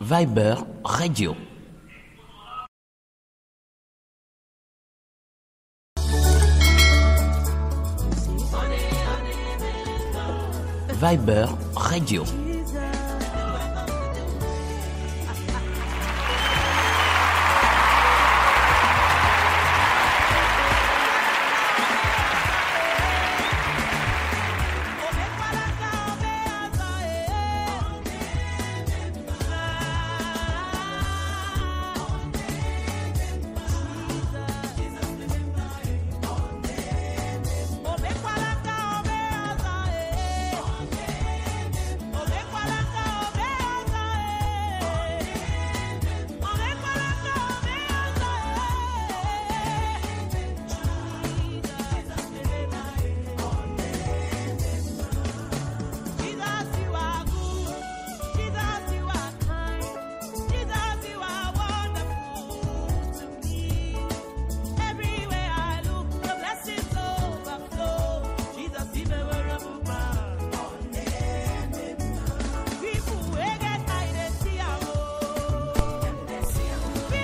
Viber Radio. Viber Radio.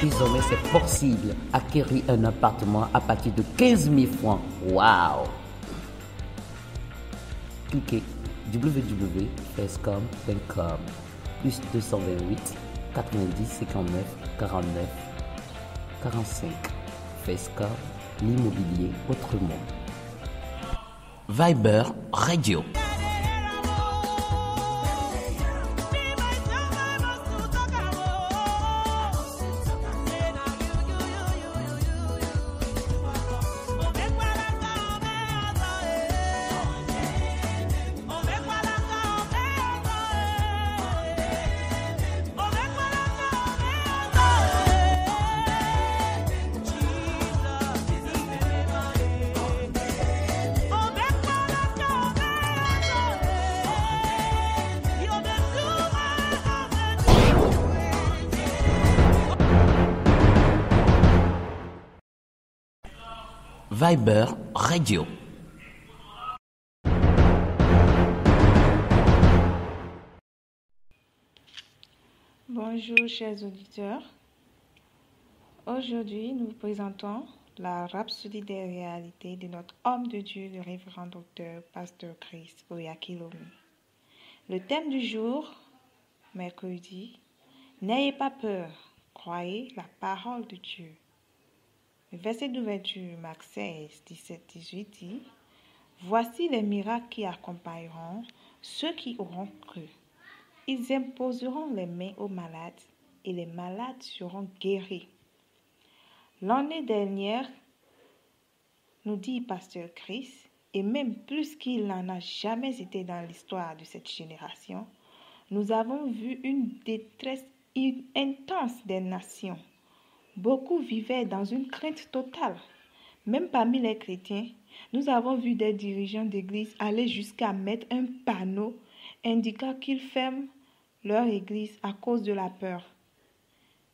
Désormais, c'est possible d'acquérir un appartement à partir de 15 000 francs. Waouh! Cliquez www.fescom.com plus 228 90 59 49 45. Fescom, l'immobilier autrement. Viber Radio. Viber Radio. Bonjour chers auditeurs. Aujourd'hui, nous vous présentons la rhapsodie des réalités de notre homme de Dieu, le révérend docteur Pasteur Chris Oyakhilome. Le thème du jour, mercredi, n'ayez pas peur, croyez la parole de Dieu. Le verset d'ouverture, Marc 16, 17, 18 dit « Voici les miracles qui accompagneront ceux qui auront cru. Ils imposeront les mains aux malades et les malades seront guéris. » L'année dernière, nous dit Pasteur Chris, et même plus qu'il n'en a jamais été dans l'histoire de cette génération, nous avons vu une détresse intense des nations. Beaucoup vivaient dans une crainte totale. Même parmi les chrétiens, nous avons vu des dirigeants d'église aller jusqu'à mettre un panneau indiquant qu'ils ferment leur église à cause de la peur.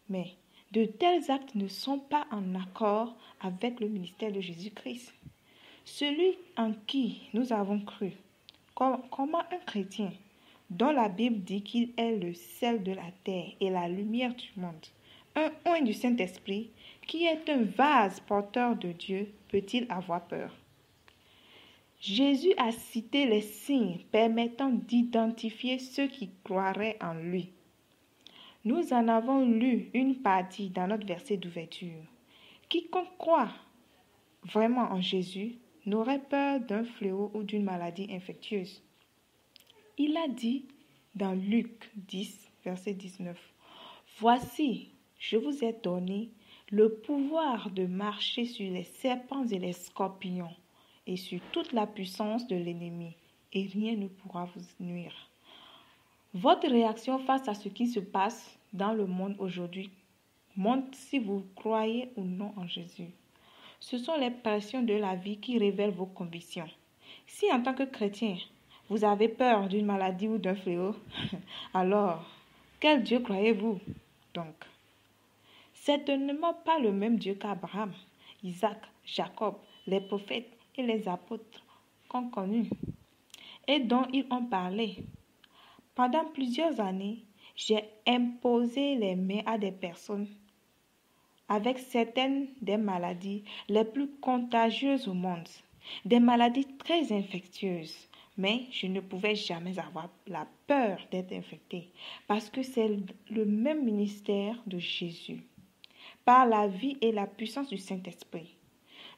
Mais de tels actes ne sont pas en accord avec le ministère de Jésus-Christ. Celui en qui nous avons cru, comment un chrétien, dont la Bible dit qu'il est le sel de la terre et la lumière du monde, un oint du Saint-Esprit, qui est un vase porteur de Dieu, peut-il avoir peur? Jésus a cité les signes permettant d'identifier ceux qui croiraient en lui. Nous en avons lu une partie dans notre verset d'ouverture. Quiconque croit vraiment en Jésus n'aurait peur d'un fléau ou d'une maladie infectieuse. Il a dit dans Luc 10, verset 19, « Voici, je vous ai donné le pouvoir de marcher sur les serpents et les scorpions et sur toute la puissance de l'ennemi, et rien ne pourra vous nuire. » Votre réaction face à ce qui se passe dans le monde aujourd'hui montre si vous croyez ou non en Jésus. Ce sont les pressions de la vie qui révèlent vos convictions. Si en tant que chrétien, vous avez peur d'une maladie ou d'un fléau, alors, quel Dieu croyez-vous donc? Certainement pas le même Dieu qu'Abraham, Isaac, Jacob, les prophètes et les apôtres qu'ont connus et dont ils ont parlé. Pendant plusieurs années, j'ai imposé les mains à des personnes avec certaines des maladies les plus contagieuses au monde, des maladies très infectieuses. Mais je ne pouvais jamais avoir la peur d'être infectée parce que c'est le même ministère de Jésus. Par la vie et la puissance du Saint-Esprit,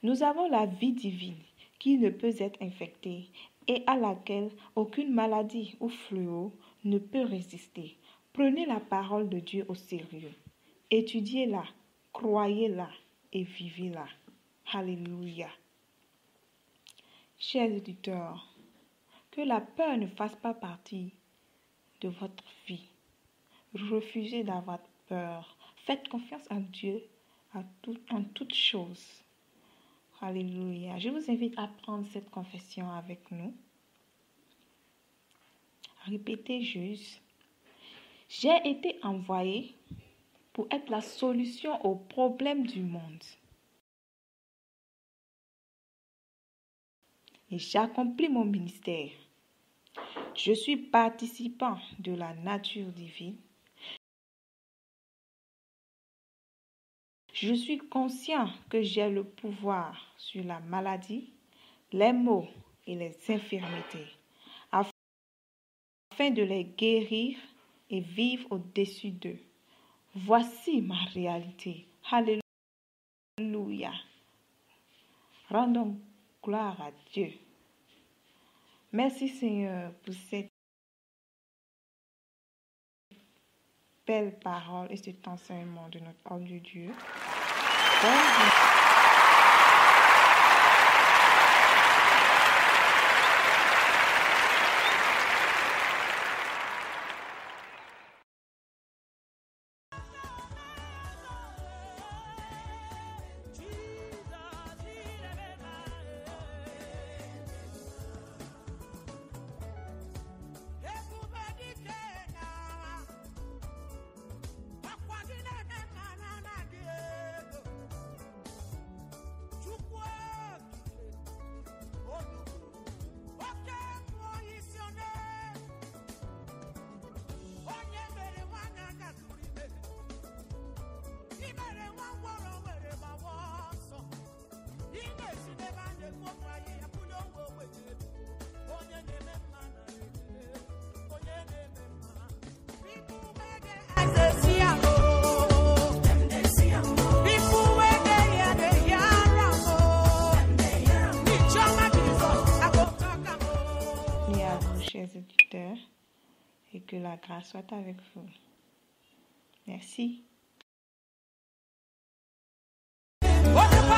nous avons la vie divine qui ne peut être infectée et à laquelle aucune maladie ou fléau ne peut résister. Prenez la parole de Dieu au sérieux. Étudiez-la, croyez-la et vivez-la. Alléluia. Chers auditeurs, que la peur ne fasse pas partie de votre vie. Refusez d'avoir peur. Faites confiance en Dieu en toutes choses. Alléluia. Je vous invite à prendre cette confession avec nous. Répétez juste. J'ai été envoyé pour être la solution aux problèmes du monde. Et j'accomplis mon ministère. Je suis participant de la nature divine. Je suis conscient que j'ai le pouvoir sur la maladie, les maux et les infirmités, afin de les guérir et vivre au-dessus d'eux. Voici ma réalité. Alléluia. Rendons gloire à Dieu. Merci Seigneur pour cette belle parole et cet enseignement de notre homme de Dieu. Chers auditeurs, et que la grâce soit avec vous. Merci. Oh,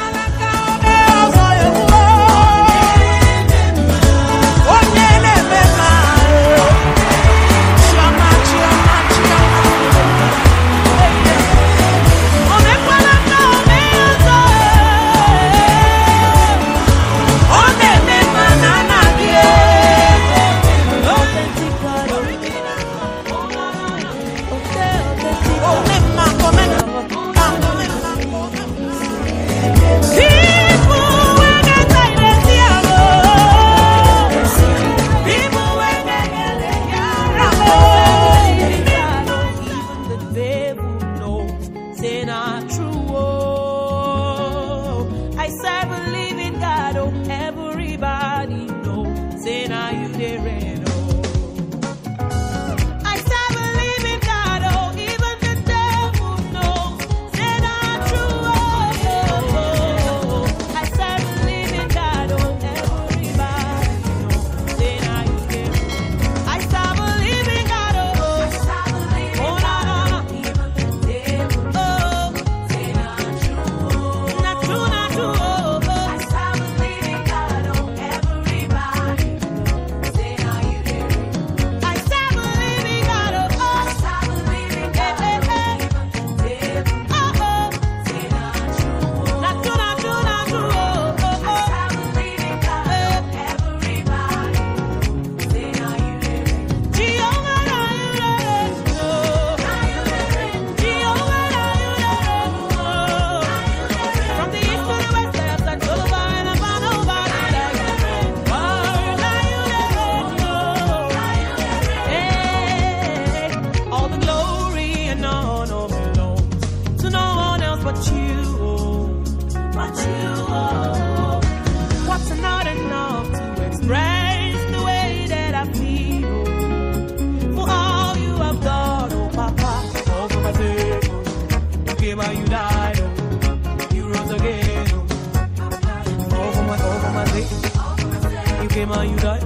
Mama, you die.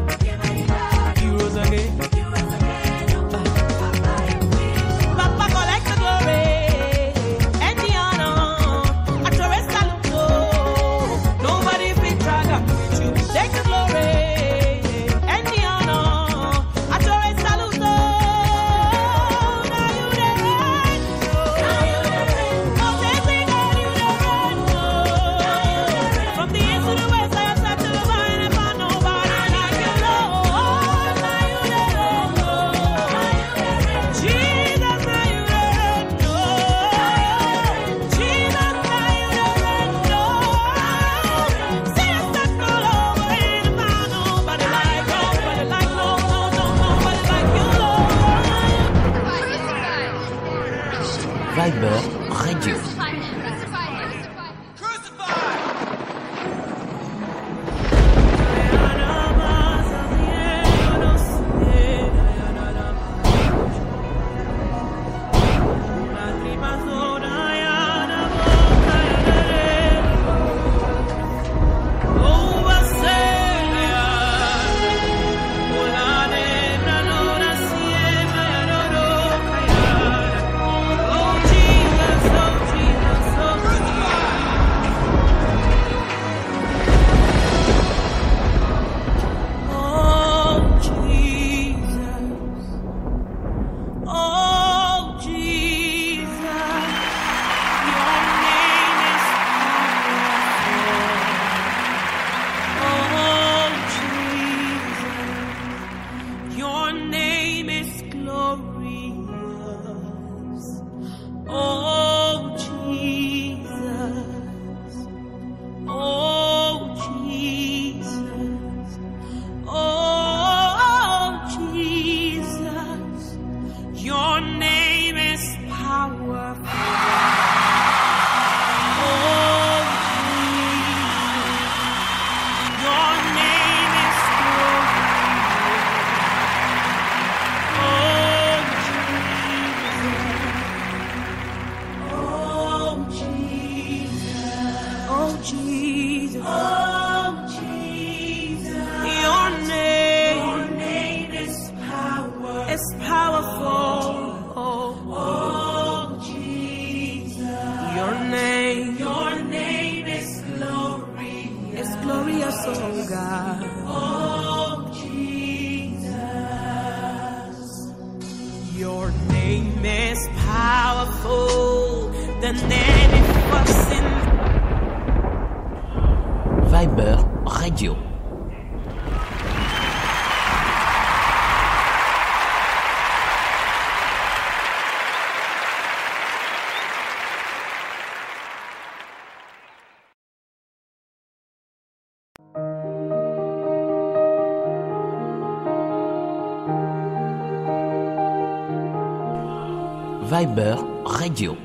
You rose again. Papa collect the glory and the honor. I Torre saluto. Nobody fit drag up with you. Take the glory and the honor. I Torre saluto. Now you the reign. Oh, say God, you the reign. From the east to the west, I have set to the vine and found nobody like you, Lord. Now you the reign. Jesus, now you the reign. Jesus, now you the reign. Say I set all over and found nobody like you, nobody like you, nobody like you, Lord. Viber Radio. Your name is glorious. Oh Jesus, oh Jesus, oh Jesus. Your name is powerful. Oh Jesus, your name is oh Jesus, oh Jesus, your name is powerful. Oh Jesus, your name is glorious, oh God. Oh Jesus, your name is powerful than any person. Viber Radio. Viber Radio.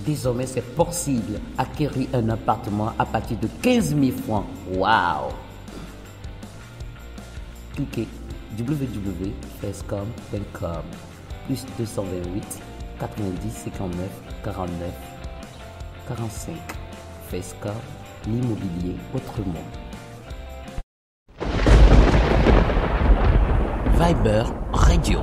Désormais, c'est possible acquérir un appartement à partir de 15 000 francs. Waouh! Cliquez www.facecom.com plus 228 90 59 49 45. Facecom, l'immobilier autrement. Viber Radio.